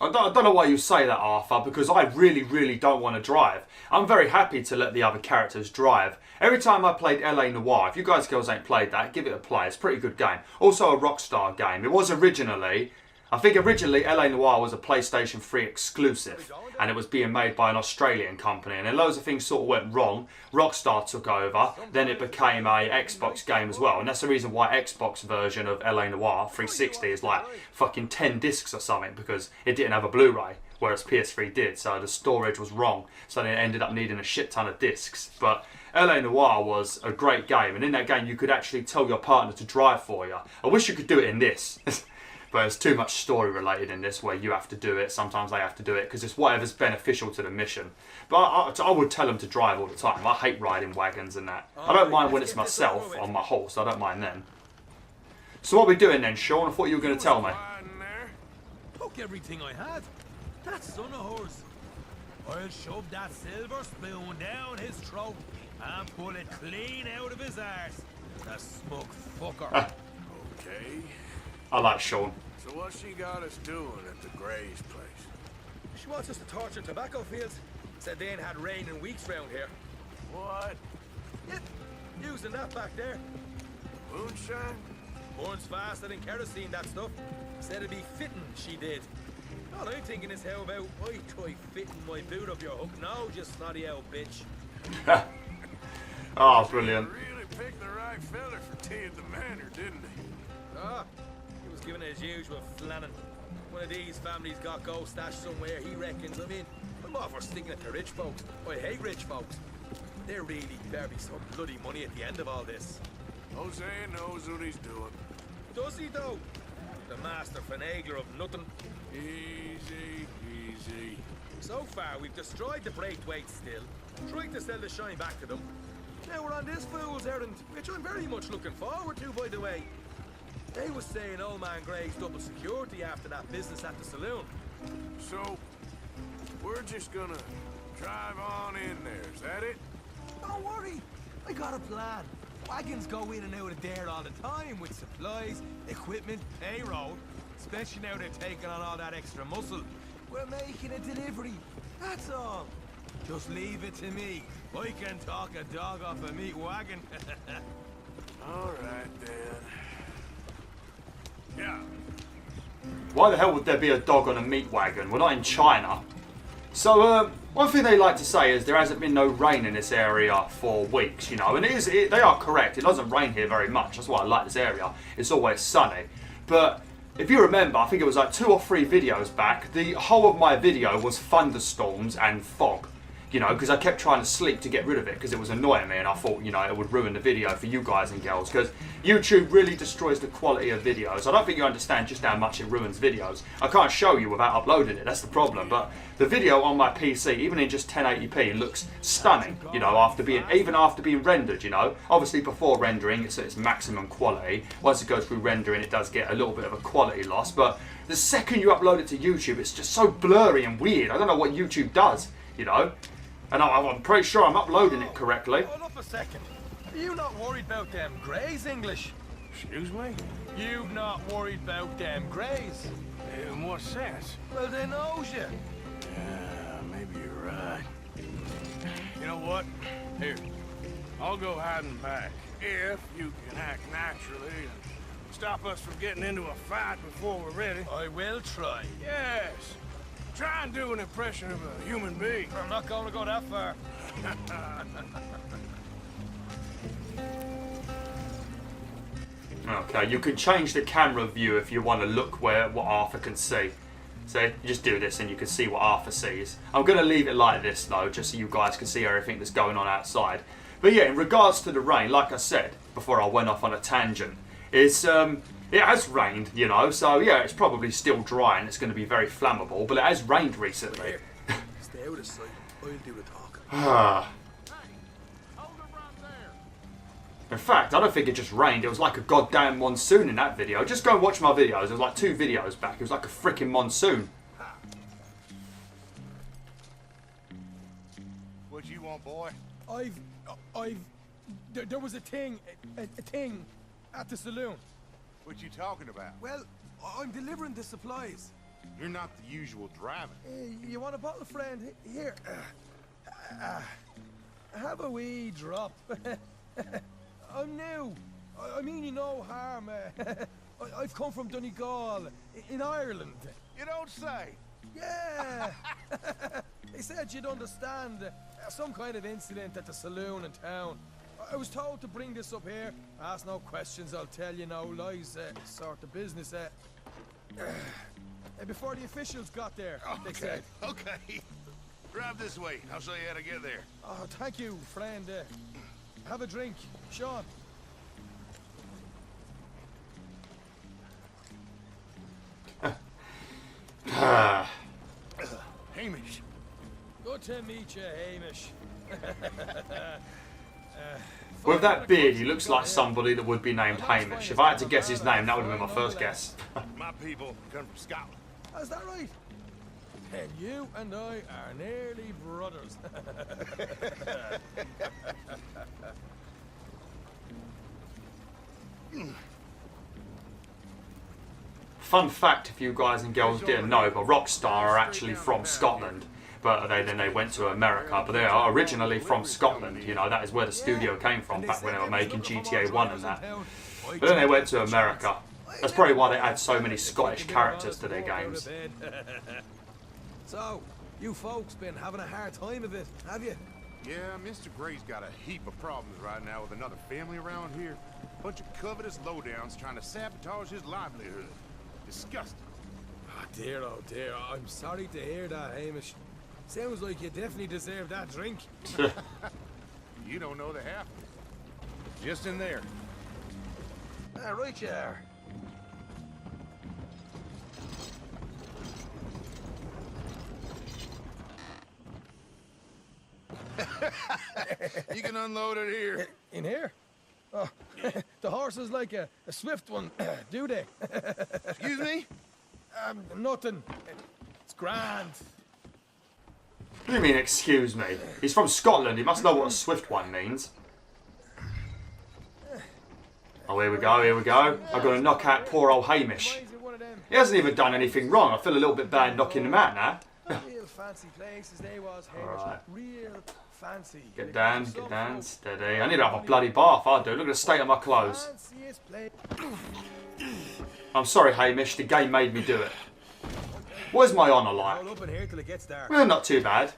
I don't know why you say that, Arthur, because I really don't want to drive. I'm very happy to let the other characters drive. Every time I played LA Noire, if you guys girls ain't played that, give it a play. It's a pretty good game. Also a Rockstar game. It was originally, I think originally LA Noire was a PlayStation 3 exclusive, and it was being made by an Australian company, and then loads of things sort of went wrong. Rockstar took over, then it became a Xbox game as well, and that's the reason why Xbox version of LA Noire 360 is like fucking 10 discs or something, because it didn't have a Blu-ray, whereas PS3 did, so the storage was wrong, so then it ended up needing a shit ton of discs. But LA Noire was a great game, and in that game you could actually tell your partner to drive for you. I wish you could do it in this. But there's too much story related in this where you have to do it, sometimes they have to do it, because it's whatever's beneficial to the mission. But I would tell them to drive all the time. I hate riding wagons and that. I don't mind when it's myself on my horse, I don't mind then. So what are we doing then, Sean? I thought you were going to tell me. Took everything I had. That son of horse. I'll shove that silver spoon down his throat and pull it clean out of his arse. The smug fucker. Okay. I like Sean. So what's she got us doing at the Gray's place? She wants us to torture tobacco fields. Said they ain't had rain in weeks round here. What? Yeah, using that back there. Moonshine? Burns faster than kerosene, that stuff. Said it'd be fitting, she did. All I'm thinking is how about I try fitting my boot up your hook now, you snotty old bitch. Oh, brilliant. They really picked the right fella for tea at the manor, didn't they? Ah, he was given his usual flannin'. One of these families got gold stashed somewhere, he reckons. I mean, I'm all for sticking it to rich folks. I hate rich folks. There really better be some bloody money at the end of all this. Jose knows what he's doing. Does he, though? The master finagler of nothing. Easy, easy. So far, we've destroyed the Braithwaites still, tried to sell the shine back to them. Now we're on this fool's errand, which I'm very much looking forward to, by the way. They was saying Old Man Gray's double security after that business at the saloon. So, we're just gonna Drive on in there, is that it? Don't worry, I got a plan. Wagons go in and out of there all the time with supplies, equipment, payroll. Especially now they're taking on all that extra muscle. We're making a delivery, that's all. Just leave it to me. I can talk a dog off a meat wagon. All right, then. Yeah. Why the hell would there be a dog on a meat wagon? We're not in China. So, one thing they like to say is there hasn't been no rain in this area for weeks, you know, and they are correct. It doesn't rain here very much. That's why I like this area. It's always sunny. But if you remember, I think it was like 2 or 3 videos back, the whole of my video was thunderstorms and fog. You know, because I kept trying to sleep to get rid of it because it was annoying me, and I thought, you know, it would ruin the video for you guys and girls, because YouTube really destroys the quality of videos. I don't think you understand just how much it ruins videos. I can't show you without uploading it, that's the problem, but the video on my PC, even in just 1080p, looks stunning, you know, even after being rendered, you know. Obviously before rendering it's at its maximum quality. Once it goes through rendering it does get a little bit of a quality loss, but the second you upload it to YouTube it's just so blurry and weird. I don't know what YouTube does, you know. And I'm pretty sure I'm uploading it correctly. Hold up a second. Are you not worried about them greys, English? Excuse me? You not worried about them greys? In what sense? Well, they knows you. Yeah, maybe you're right. You know what? Here, I'll go hiding back. If you can act naturally and stop us from getting into a fight before we're ready. I will try. Yes. Try and do an impression of a human being. I'm not going to go that far. Okay, you can change the camera view if you want to look what Arthur can see. So you just do this and you can see what Arthur sees. I'm going to leave it like this though, just so you guys can see everything that's going on outside. But yeah, in regards to the rain, like I said before I went off on a tangent, it has rained, you know, so yeah, it's probably still dry and it's going to be very flammable, but it has rained recently. Stay out of sight. I'll do the talking. In fact, I don't think it just rained, it was like a goddamn monsoon in that video. Just go and watch my videos, it was like 2 videos back, it was like a freaking monsoon. What you want, boy? There was a thing at the saloon. What you talking about? Well, I'm delivering the supplies. You're not the usual driver. You want a bottle, friend? Here. Have a wee drop. I'm new. I mean you no harm. I've come from Donegal, in Ireland. You don't say. Yeah. They said you'd understand. Some kind of incident at the saloon in town. I was told to bring this up here. Ask no questions, I'll tell you no lies, sort of business. Before the officials got there, they said. Okay. Drive this way. I'll show you how to get there. Oh, thank you, friend. Have a drink, Sean. Hamish. Good to meet you, Hamish. With that beard, he looks like somebody that would be named Hamish. If I had to guess his name, that would have been my first guess. My people come from Scotland. Is that right? And you and I are nearly brothers. Fun fact, if you guys and girls didn't know, but Rockstar are actually from Scotland. But then they went to America, but they are originally from Scotland, you know, that is where the studio came from back when they were making GTA 1 and that. But then they went to America. That's probably why they add so many Scottish characters to their games. So, you folks been having a hard time of it, have you? Yeah, Mr. Gray's got a heap of problems right now with another family around here. Bunch of covetous lowdowns trying to sabotage his livelihood. Disgusting. Oh dear, I'm sorry to hear that, Hamish. Sounds like you definitely deserve that drink. You don't know the half of it. Just in there. Right you are. You can unload it here. In here? Oh, the horse is like a swift one, do they? Excuse me? Nothing. It's grand. What do you mean, excuse me? He's from Scotland. He must know what a swift one means. Oh, here we go, here we go. I've got to knock out poor old Hamish. He hasn't even done anything wrong. I feel a little bit bad knocking him out now. Real fancy places they was, Hamish. Alright. Real fancy. Get down, steady. I need to have a bloody bath, I do. Look at the state of my clothes. Fanciest place. I'm sorry, Hamish, the game made me do it. What is my honour like? Hold up in here till it gets dark. Well, not too bad.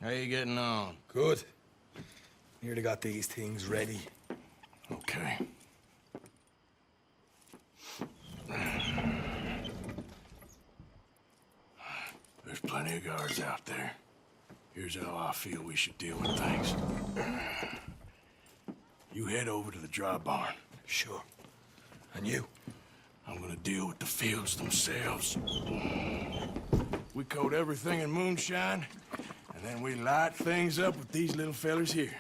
How you getting on? Good. Nearly got these things ready. Okay. There's plenty of guards out there. Here's how I feel we should deal with things. You head over to the dry barn. Sure. And you? I'm gonna deal with the fields themselves. We coat everything in moonshine, and then we light things up with these little fellers here.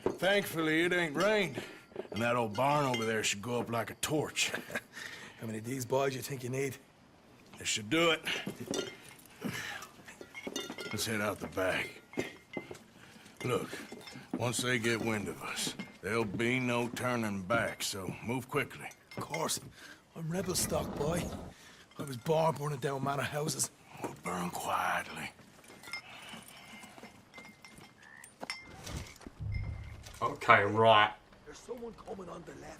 Thankfully, it ain't rained, and that old barn over there should go up like a torch. How many of these boys you think you need? This should do it. Let's head out the back. Look, once they get wind of us, there'll be no turning back, so move quickly. Of course. I'm rebel stock, boy. I was born burning down manor houses. We'll burn quietly. Okay, right. There's someone coming on the left.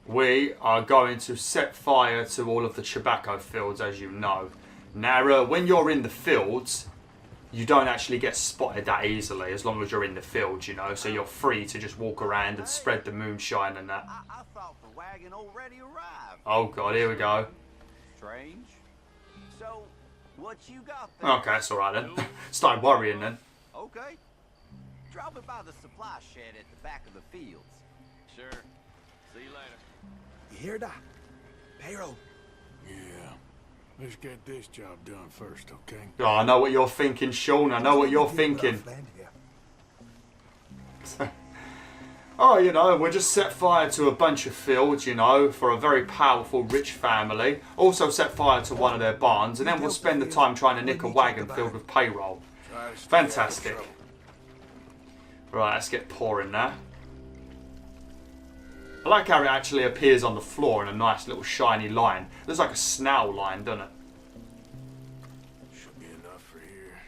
We are going to set fire to all of the tobacco fields, as you know. Now, when you're in the fields, you don't actually get spotted that easily, as long as you're in the fields, you know. So you're free to just walk around and spread the moonshine and that. I thought the wagon already arrived. Oh God, here we go. Strange. So, what you got there? Okay, that's all right then. Started worrying then. Okay. Drop it by the supply shed at the back of the fields. Sure. See you later. You hear that? Payroll. Yeah. Let's get this job done first, okay? Oh, I know what you're thinking, Sean. I know what you're thinking. Oh, you know, we'll just set fire to a bunch of fields, you know, for a very powerful, rich family. Also set fire to one of their barns, and then we'll spend the time trying to nick a wagon filled with payroll. Fantastic. Right, let's get pouring now. I like how it actually appears on the floor in a nice little shiny line. Looks like a snail line, doesn't it? Should be enough for here.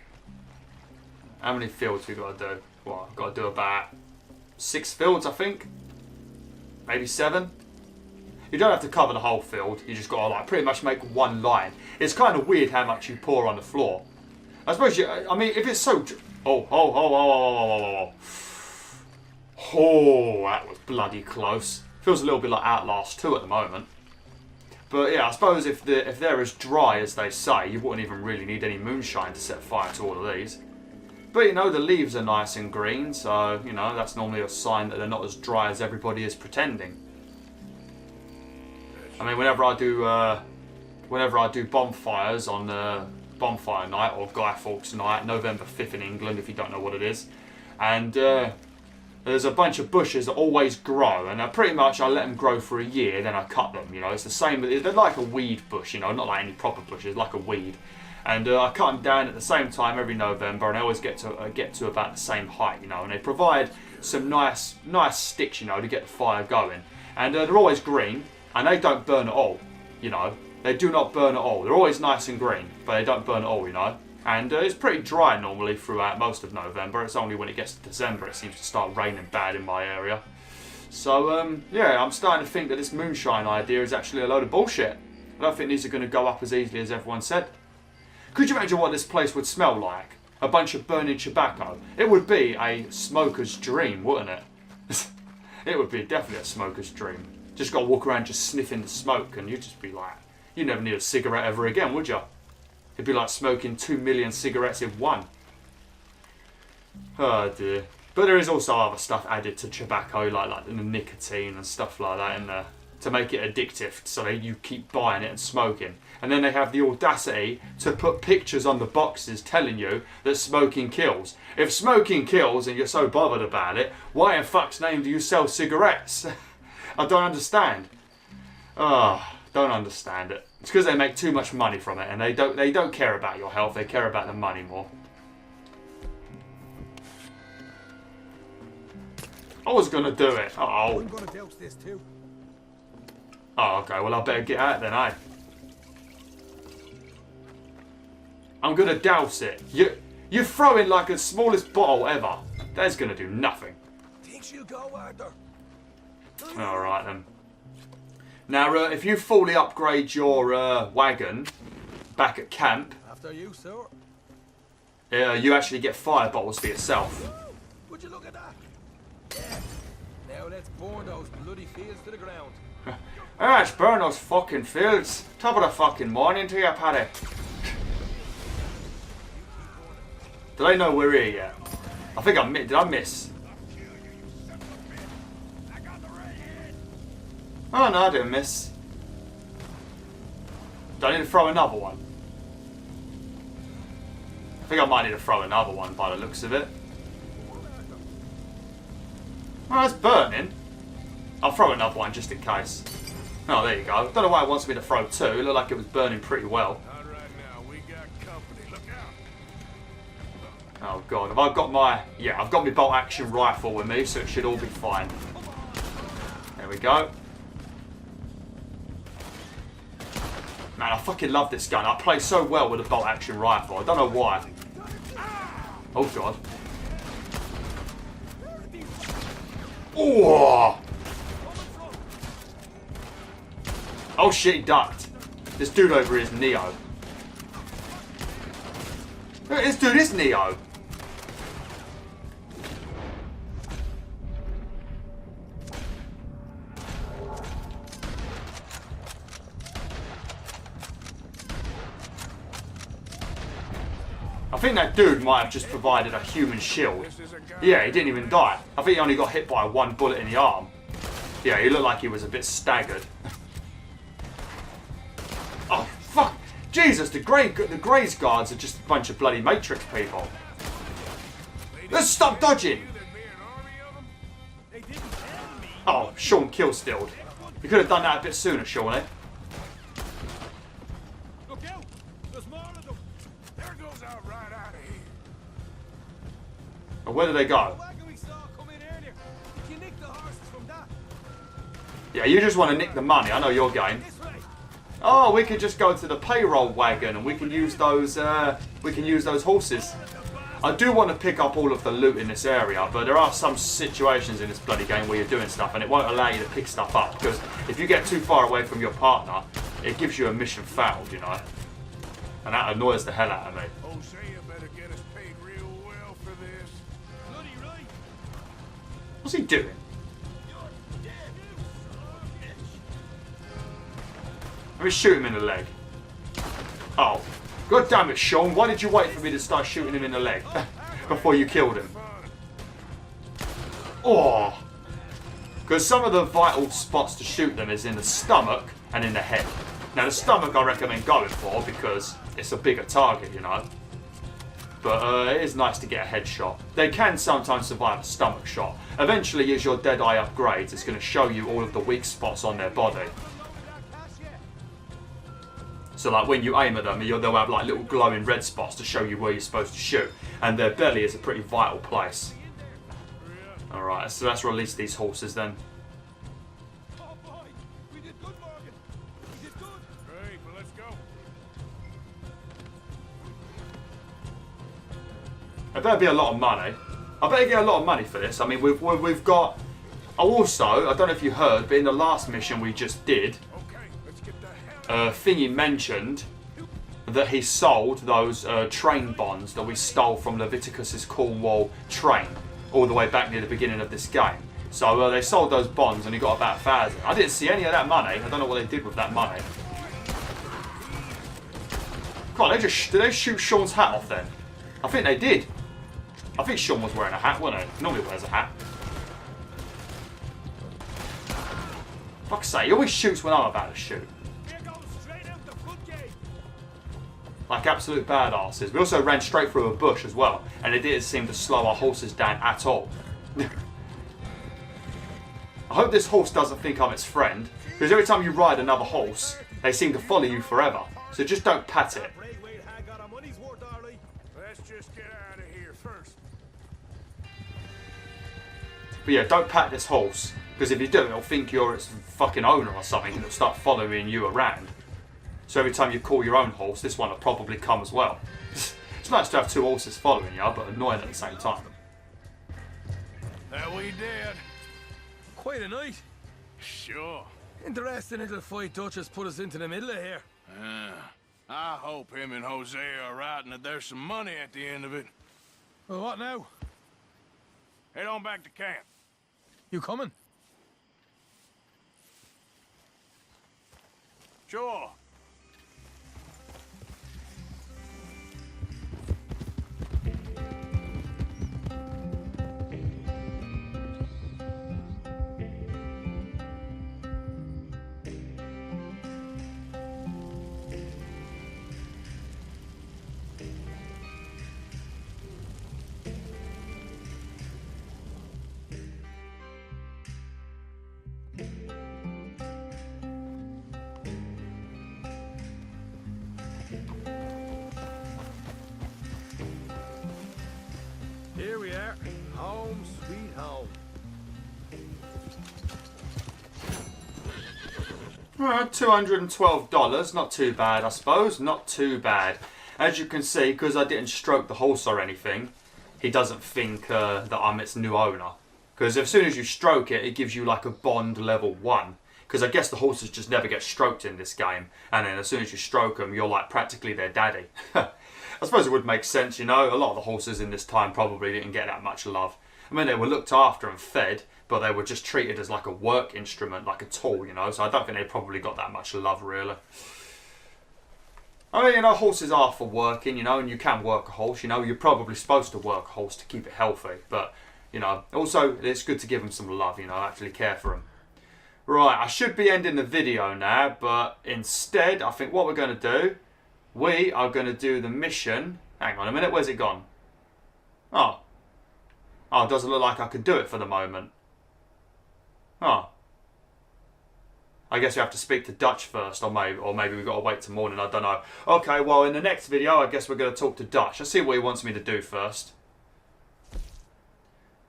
How many fields we got to do? Well, I've got to do about 6 fields, I think. Maybe 7. You don't have to cover the whole field. You just got to like pretty much make one line. It's kind of weird how much you pour on the floor. I suppose you. I mean, if it's so. Oh, that was bloody close. Feels a little bit like Outlast 2 at the moment. But yeah, I suppose if they're as dry as they say, you wouldn't even really need any moonshine to set fire to all of these. But you know, the leaves are nice and green, so you know that's normally a sign that they're not as dry as everybody is pretending. I mean, whenever I do bonfires on bonfire night or Guy Fawkes night, November 5th in England, if you don't know what it is, and there's a bunch of bushes that always grow, and pretty much I let them grow for a year, then I cut them. You know, it's the same. They're like a weed bush, you know, not like any proper bushes, like a weed. And I cut them down at the same time every November, and I always get to about the same height, you know. And they provide some nice sticks, you know, to get the fire going. And they're always green, and they don't burn at all, you know. They do not burn at all. They're always nice and green, but they don't burn at all, you know. And it's pretty dry normally throughout most of November. It's only when it gets to December it seems to start raining bad in my area. So, yeah, I'm starting to think that this moonshine idea is actually a load of bullshit. I don't think these are going to go up as easily as everyone said. Could you imagine what this place would smell like? A bunch of burning tobacco. It would be a smoker's dream, wouldn't it? It would be definitely a smoker's dream. Just got to walk around just sniffing the smoke, and you'd just be like, you'd never need a cigarette ever again, would you? It'd be like smoking 2 million cigarettes in one. Oh dear. But there is also other stuff added to tobacco, like the nicotine and stuff like that in there, to make it addictive, so that you keep buying it and smoking. And then they have the audacity to put pictures on the boxes telling you that smoking kills. If smoking kills and you're so bothered about it, why in fuck's name do you sell cigarettes? I don't understand. Oh, don't understand it. It's because they make too much money from it, and they don't care about your health. They care about the money more. I was gonna do it. Oh. I'm gonna douse this too. Oh, okay. Well, I better get out then, eh? I'm gonna douse it. You throw in like the smallest bottle ever. That's gonna do nothing. Think she'll go, Arthur? All right then. Now, if you fully upgrade your wagon back at camp, After you, sir. you actually get fire bottles for yourself. Would you look at that? Yeah. Now let's burn those bloody fields to the ground. Let's burn those fucking fields. Top of the fucking morning to you, Paddy. Do they know we're here yet? I think did I miss? Oh no, I didn't miss. Do I need to throw another one? I think I might need to throw another one by the looks of it. Oh, it's burning. I'll throw another one just in case. Oh, there you go. Don't know why it wants me to throw two. It looked like it was burning pretty well. Oh god, have I got my... Yeah, I've got my bolt action rifle with me, so it should all be fine. There we go. Man, I fucking love this gun. I play so well with a bolt action rifle. I don't know why. Oh god. Oh! Oh shit, he ducked. This dude over here is Neo. Look, this dude is Neo. I think that dude might have just provided a human shield. Yeah, he didn't even die. I think he only got hit by one bullet in the arm. Yeah, he looked like he was a bit staggered. Oh, fuck! Jesus, the Greys guards are just a bunch of bloody Matrix people. Let's stop dodging! Oh, Sean kill-stilled. You could have done that a bit sooner, surely. Look out! There's more of them. There goes our right out of here. Oh, where did they go? The wagon we saw come in earlier. Did you nick the horses from that? Yeah, you just want to nick the money. I know your game. This way. Oh, we could just go to the payroll wagon and we can use those horses. I do want to pick up all of the loot in this area, but there are some situations in this bloody game where you're doing stuff and it won't allow you to pick stuff up, because if you get too far away from your partner, it gives you a mission failed, you know. And that annoys the hell out of me. Hosea better get us paid real well for this. Bloody right. What's he doing? Let me shoot him in the leg. Oh. God damn it, Sean. Why did you wait for me to start shooting him in the leg before you killed him? Oh. Because some of the vital spots to shoot them is in the stomach and in the head. Now, the stomach I recommend going for because it's a bigger target, you know. But it is nice to get a headshot. They can sometimes survive a stomach shot. Eventually, as your Deadeye upgrades, it's going to show you all of the weak spots on their body. So like when you aim at them, they'll have like little glowing red spots to show you where you're supposed to shoot. And their belly is a pretty vital place. Alright, so let's release these horses then. Oh boy, we did good, Morgan. We did good. Great, well, let's go. It better be a lot of money. I better get a lot of money for this. I mean, we've got... Also, I don't know if you heard, but in the last mission we just did, Thingy mentioned that he sold those train bonds that we stole from Leviticus's Cornwall train all the way back near the beginning of this game. So they sold those bonds and he got about 1,000. I didn't see any of that money. I don't know what they did with that money. God, did they shoot Sean's hat off then? I think they did. I think Sean was wearing a hat, wasn't he? Normally wears a hat. Fuck's sake, he always shoots when I'm about to shoot. Like absolute badasses. We also ran straight through a bush as well, and it didn't seem to slow our horses down at all. I hope this horse doesn't think I'm its friend, because every time you ride another horse, they seem to follow you forever. So just don't pat it. Let's just get out of here first. But yeah, don't pat this horse, because if you do, it'll think you're its fucking owner or something, and it'll start following you around. So every time you call your own horse, this one will probably come as well. It's nice to have two horses following you, but annoying at the same time. That we did. Quite a night. Sure. Interesting little fight Dutch has put us into the middle of here. I hope him and Jose are right and that there's some money at the end of it. Well, what now? Head on back to camp. You coming? Sure. Here we are. Home sweet home. Alright, $212, not too bad I suppose, not too bad. As you can see, because I didn't stroke the horse or anything, he doesn't think that I'm its new owner. Because as soon as you stroke it, it gives you like a bond level 1. Because I guess the horses just never get stroked in this game. And then as soon as you stroke them, you're like practically their daddy. I suppose it would make sense, you know. A lot of the horses in this time probably didn't get that much love. I mean, they were looked after and fed, but they were just treated as like a work instrument, like a tool, you know. So I don't think they probably got that much love, really. I mean, you know, horses are for working, you know, and you can work a horse, you know. You're probably supposed to work a horse to keep it healthy. But, you know, also, it's good to give them some love, you know, actually care for them. Right, I should be ending the video now, but instead, I think what we're going to do, we are going to do the mission. Hang on a minute, where's it gone? Oh. Oh, it doesn't look like I can do it for the moment. Oh. I guess we have to speak to Dutch first, or maybe we've got to wait till morning, I don't know. Okay, well, in the next video, I guess we're going to talk to Dutch. Let's see what he wants me to do first.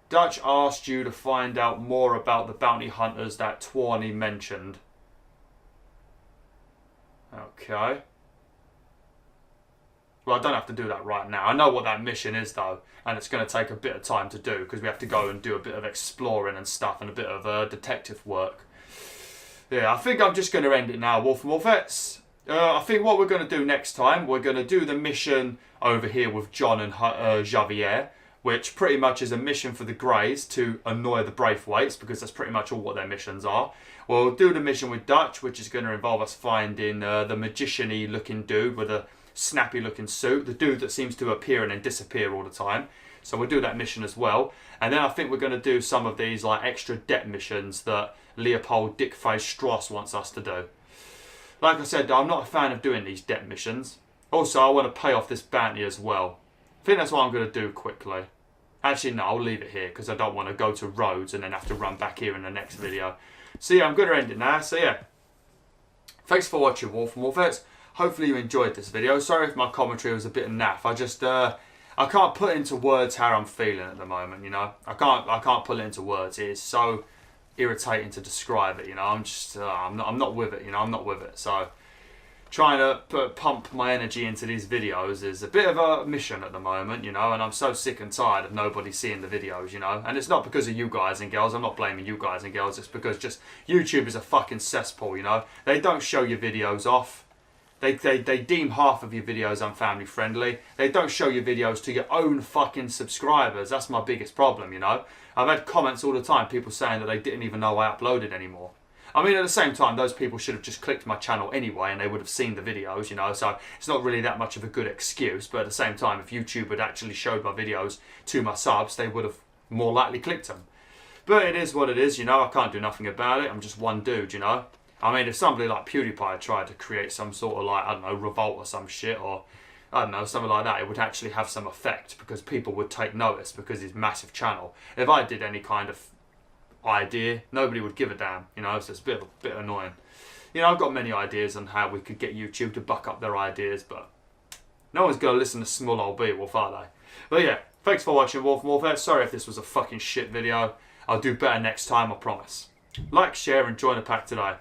Dutch asked you to find out more about the bounty hunters that Tawny mentioned. Okay. Well, I don't have to do that right now. I know what that mission is, though, and it's going to take a bit of time to do, because we have to go and do a bit of exploring and stuff, and a bit of detective work. Yeah, I think I'm just going to end it now, Wolf and Wolfettes. I think what we're going to do next time, we're going to do the mission over here with John and Javier, which pretty much is a mission for the Greys to annoy the Braithwaites, because that's pretty much all what their missions are. We'll do the mission with Dutch, which is going to involve us finding the magician-y looking dude with a snappy looking suit, the dude that seems to appear and then disappear all the time. So we'll do that mission as well. And then I think we're going to do some of these like extra debt missions that Leopold Dickface Strauss wants us to do. Like I said, I'm not a fan of doing these debt missions. Also, I want to pay off this bounty as well. I think that's what I'm going to do quickly. Actually, no, I'll leave it here because I don't want to go to Rhodes and then have to run back here in the next video. So yeah, I'm going to end it now. So yeah, thanks for watching, Wolf and Wolfettes. Hopefully you enjoyed this video. Sorry if my commentary was a bit naff. I just, I can't put into words how I'm feeling at the moment, you know. I can't put it into words. It is so irritating to describe it, you know. I'm just, I'm not with it, you know. I'm not with it. So trying to pump my energy into these videos is a bit of a mission at the moment, you know. And I'm so sick and tired of nobody seeing the videos, you know. And it's not because of you guys and girls. I'm not blaming you guys and girls. It's because just YouTube is a fucking cesspool, you know. They don't show your videos off. They deem half of your videos unfamily friendly. They don't show your videos to your own fucking subscribers. That's my biggest problem, you know. I've had comments all the time, people saying that they didn't even know I uploaded anymore. I mean, at the same time, those people should have just clicked my channel anyway and they would have seen the videos, you know. So it's not really that much of a good excuse. But at the same time, if YouTube had actually showed my videos to my subs, they would have more likely clicked them. But it is what it is, you know. I can't do nothing about it. I'm just one dude, you know. I mean, if somebody like PewDiePie tried to create some sort of like, I don't know, revolt or some shit, or I don't know, something like that, it would actually have some effect because people would take notice because his massive channel. If I did any kind of idea, nobody would give a damn. You know, so it's a bit annoying. You know, I've got many ideas on how we could get YouTube to buck up their ideas, but no one's going to listen to small old Beowulf, are they? But yeah, thanks for watching BwolfTheWolf. Sorry if this was a fucking shit video. I'll do better next time, I promise. Like, share, and join the pack today.